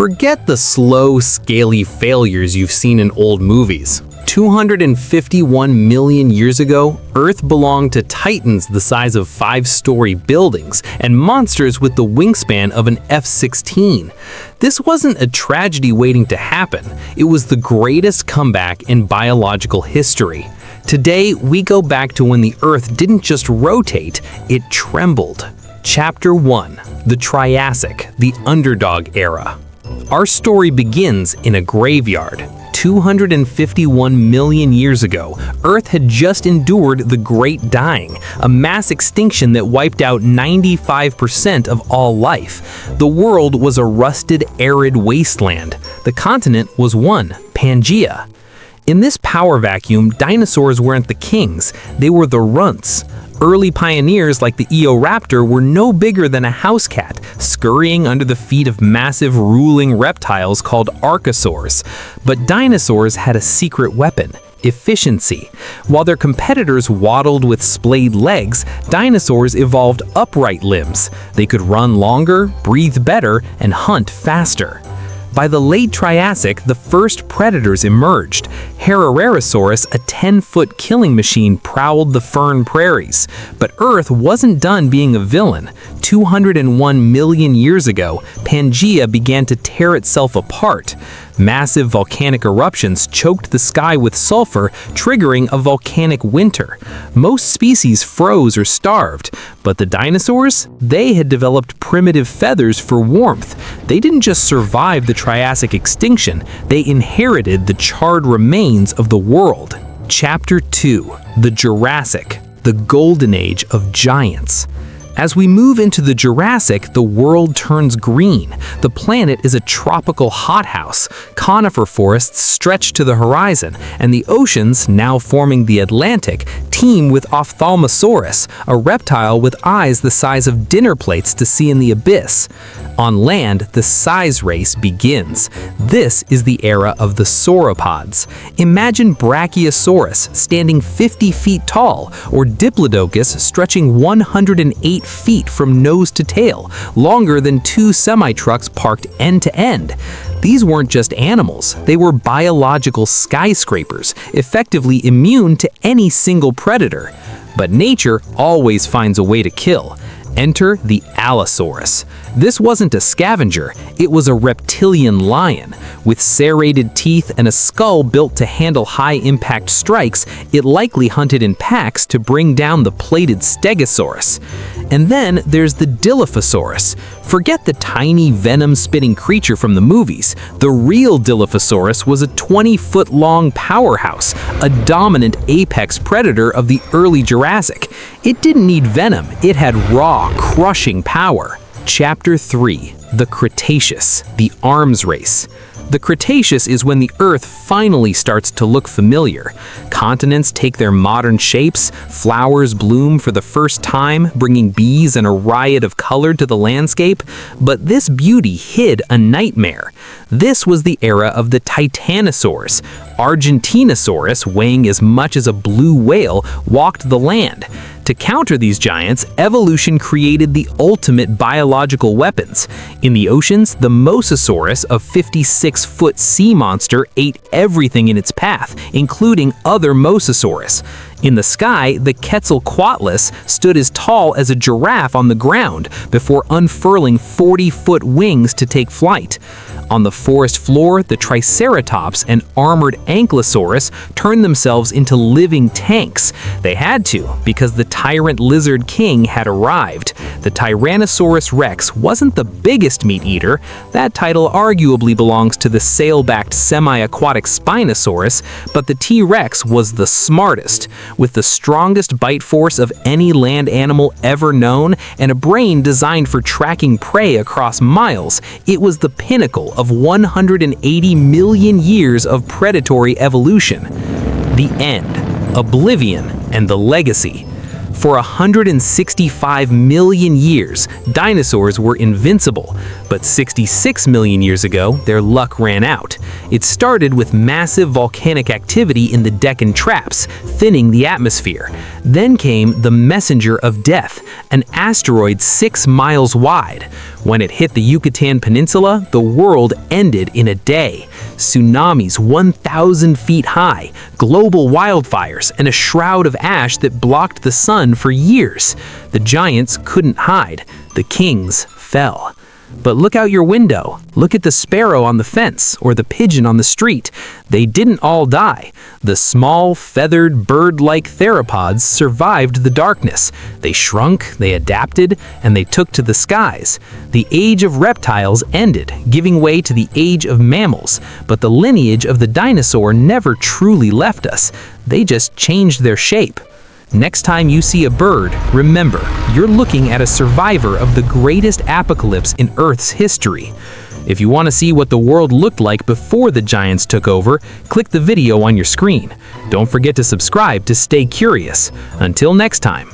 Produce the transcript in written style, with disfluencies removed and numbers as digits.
Forget the slow, scaly failures you've seen in old movies. 251 million years ago, Earth belonged to titans the size of 5-story buildings and monsters with the wingspan of an F-16. This wasn't a tragedy waiting to happen. It was the greatest comeback in biological history. Today, we go back to when the Earth didn't just rotate, it trembled. Chapter 1: The Triassic, the Underdog Era. Our story begins in a graveyard. 251 million years ago, Earth had just endured the Great Dying, a mass extinction that wiped out 95% of all life. The world was a rusted, arid wasteland. The continent was one, Pangaea. In this power vacuum, dinosaurs weren't the kings, they were the runts. Early pioneers like the Eoraptor were no bigger than a house cat, scurrying under the feet of massive ruling reptiles called archosaurs. But dinosaurs had a secret weapon: efficiency. While their competitors waddled with splayed legs, dinosaurs evolved upright limbs. They could run longer, breathe better, and hunt faster. By the late Triassic, the first predators emerged. Herrerasaurus, a 10-foot killing machine, prowled the fern prairies. But Earth wasn't done being a villain. 201 million years ago, Pangaea began to tear itself apart. Massive volcanic eruptions choked the sky with sulfur, triggering a volcanic winter. Most species froze or starved, but the dinosaurs? They had developed primitive feathers for warmth. They didn't just survive the Triassic extinction, they inherited the charred remains of the world. Chapter 2: The Jurassic, the Golden Age of Giants. As we move into the Jurassic, the world turns green. The planet is a tropical hothouse. Conifer forests stretch to the horizon, and the oceans, now forming the Atlantic, teem with Ophthalmosaurus, a reptile with eyes the size of dinner plates to see in the abyss. On land, the size race begins. This is the era of the sauropods. Imagine Brachiosaurus standing 50 feet tall, or Diplodocus stretching 108 feet from nose to tail, longer than 2 semi-trucks parked end to end. These weren't just animals, they were biological skyscrapers, effectively immune to any single predator. But nature always finds a way to kill. Enter the Allosaurus. This wasn't a scavenger, it was a reptilian lion. With serrated teeth and a skull built to handle high-impact strikes, it likely hunted in packs to bring down the plated Stegosaurus. And then there's the Dilophosaurus. Forget the tiny venom-spitting creature from the movies. The real Dilophosaurus was a 20-foot-long powerhouse, a dominant apex predator of the early Jurassic. It didn't need venom, it had raw, crushing power. Chapter 3: The Cretaceous, the Arms Race. The Cretaceous is when the Earth finally starts to look familiar. Continents take their modern shapes, flowers bloom for the first time, bringing bees and a riot of color to the landscape. But this beauty hid a nightmare. This was the era of the Titanosaurs. Argentinosaurus, weighing as much as a blue whale, walked the land. To counter these giants, evolution created the ultimate biological weapons. In the oceans, the Mosasaurus, a 56-foot sea monster, ate everything in its path, including other Mosasaurus. In the sky, the Quetzalcoatlus stood as tall as a giraffe on the ground before unfurling 40-foot wings to take flight. On the forest floor, the Triceratops and armored Ankylosaurus turned themselves into living tanks. They had to, because the tyrant lizard king had arrived. The Tyrannosaurus rex wasn't the biggest meat eater. That title arguably belongs to the sail-backed semi-aquatic Spinosaurus, but the T-Rex was the smartest. With the strongest bite force of any land animal ever known and a brain designed for tracking prey across miles, it was the pinnacle of 180 million years of predatory evolution. The end, oblivion, and the legacy. For 165 million years, dinosaurs were invincible, but 66 million years ago, their luck ran out. It started with massive volcanic activity in the Deccan Traps, thinning the atmosphere. Then came the Messenger of Death, an asteroid 6 miles wide. When it hit the Yucatan Peninsula, the world ended in a day. Tsunamis 1,000 feet high, global wildfires, and a shroud of ash that blocked the sun for years. The giants couldn't hide. The kings fell. But look out your window. Look at the sparrow on the fence or the pigeon on the street. They didn't all die. The small, feathered, bird-like theropods survived the darkness. They shrunk, they adapted, and they took to the skies. The age of reptiles ended, giving way to the age of mammals. But the lineage of the dinosaur never truly left us. They just changed their shape. Next time you see a bird, remember, you're looking at a survivor of the greatest apocalypse in Earth's history. If you want to see what the world looked like before the giants took over, click the video on your screen. Don't forget to subscribe to stay curious. Until next time.